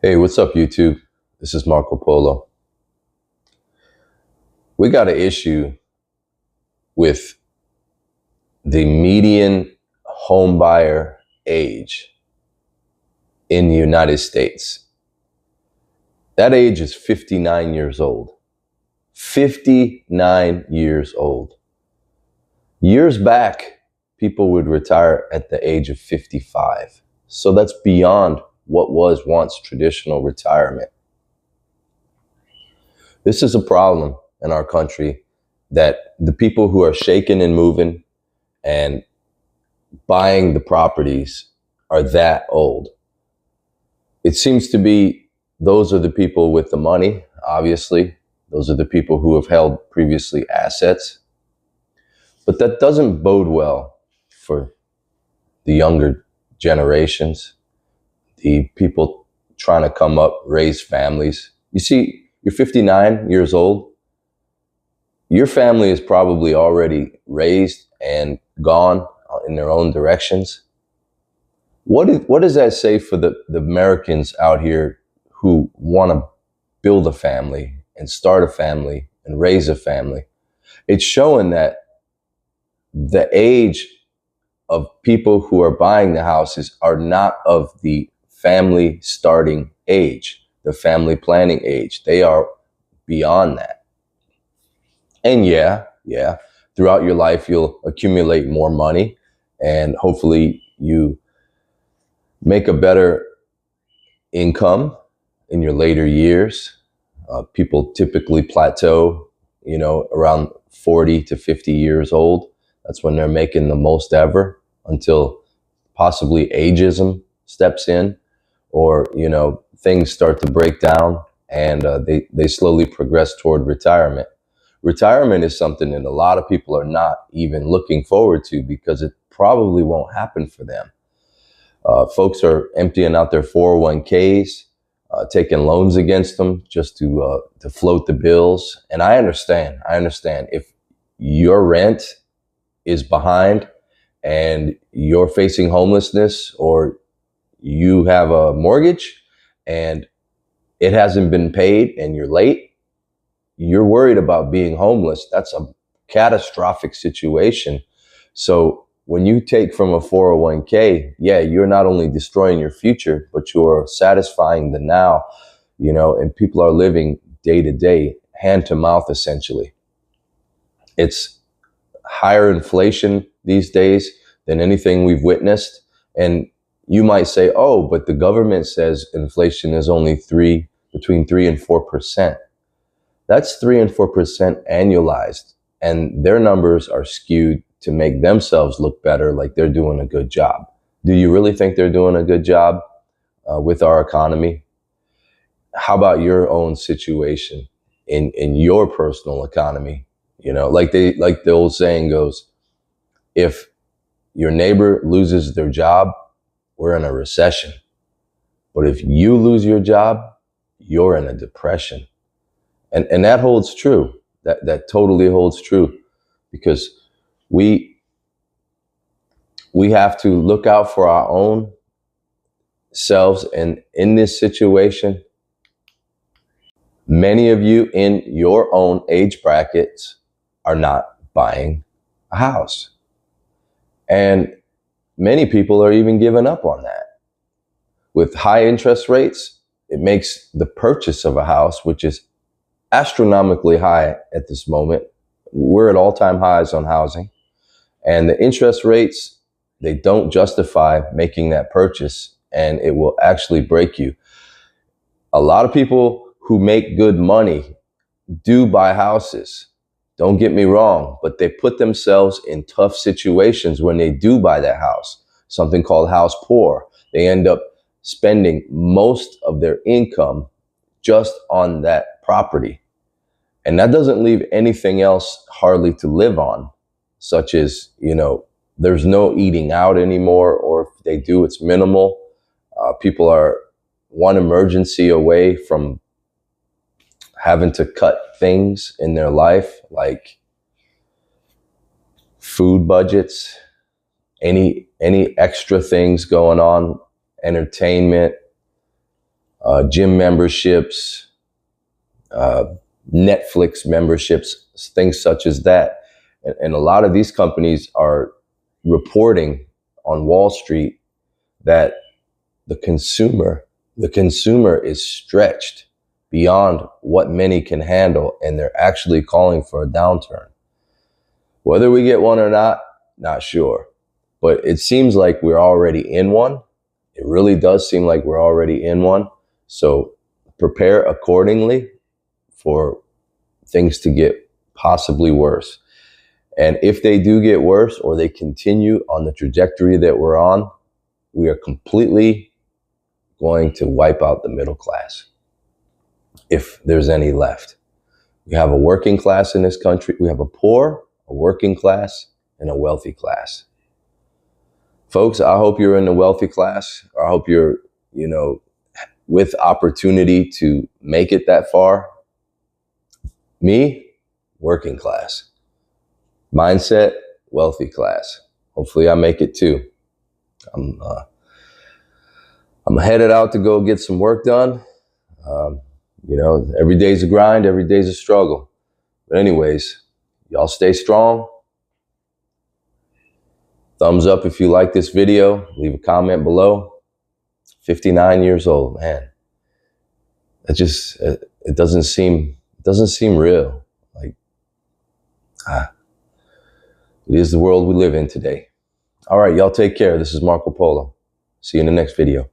Hey, what's up, YouTube? This is Marco Polo. We got an issue with the median home buyer age in the United States. That age is 59 years old. 59 years old. Years back, people would retire at the age of 55. So that's beyond what was once traditional retirement. This is a problem in our country that the people who are shaking and moving and buying the properties are that old. It seems to be those are the people with the money, obviously. Those are the people who have held previously assets. But that doesn't bode well for the younger generations, the people trying to come up, raise families. You see, you're 59 years old. Your family is probably already raised and gone in their own directions. What does that say for the Americans out here who want to build a family and start a family and raise a family? It's showing that the age of people who are buying the houses are not of the family starting age, the family planning age. They are beyond that. And yeah, throughout your life, you'll accumulate more money and hopefully you make a better income in your later years. People typically plateau, around 40 to 50 years old. That's when they're making the most ever until possibly ageism steps in or, things start to break down and they slowly progress toward retirement. Retirement is something that a lot of people are not even looking forward to because it probably won't happen for them. Folks are emptying out their 401ks, taking loans against them just to float the bills. And I understand. If your rent is behind and you're facing homelessness or you have a mortgage and it hasn't been paid and you're late, you're worried about being homeless. That's a catastrophic situation. So when you take from a 401k, you're not only destroying your future, but you're satisfying the now, and people are living day to day, hand to mouth, essentially. It's higher inflation these days than anything we've witnessed. And you might say, oh, but the government says inflation is only between 3 and 4%. That's 3 and 4% annualized. And their numbers are skewed to make themselves look better, like they're doing a good job. Do you really think they're doing a good job with our economy? How about your own situation in your personal economy? Like the old saying goes, if your neighbor loses their job, we're in a recession. But if you lose your job, you're in a depression. And that holds true. That totally holds true because we have to look out for our own selves. And in this situation, many of you in your own age brackets are not buying a house. And many people are even giving up on that. With high interest rates, it makes the purchase of a house, which is astronomically high at this moment. We're at all-time highs on housing. And the interest rates, they don't justify making that purchase, and it will actually break you. A lot of people who make good money do buy houses. Don't get me wrong, but they put themselves in tough situations when they do buy that house, something called house poor. They end up spending most of their income just on that property. And that doesn't leave anything else hardly to live on, such as, there's no eating out anymore, or if they do, it's minimal. People are one emergency away from having to cut things in their life, like food budgets, any extra things going on, entertainment, gym memberships, Netflix memberships, things such as that. And a lot of these companies are reporting on Wall Street that the consumer is stretched beyond what many can handle, and they're actually calling for a downturn. Whether we get one or not sure. But it seems like we're already in one. It really does seem like we're already in one. So prepare accordingly for things to get possibly worse. And if they do get worse, or they continue on the trajectory that we're on, we are completely going to wipe out the middle class, if there's any left. We have a working class in this country. We have a poor, a working class, and a wealthy class. Folks, I hope you're in the wealthy class. I hope you're, with opportunity to make it that far. Me, working class. Mindset, wealthy class. Hopefully I make it too. I'm headed out to go get some work done. Every day's a grind, every day's a struggle. But anyways, y'all stay strong. Thumbs up if you like this video. Leave a comment below. 59 years old, man. It doesn't seem real. Like, it is the world we live in today. All right, y'all take care. This is Marco Polo. See you in the next video.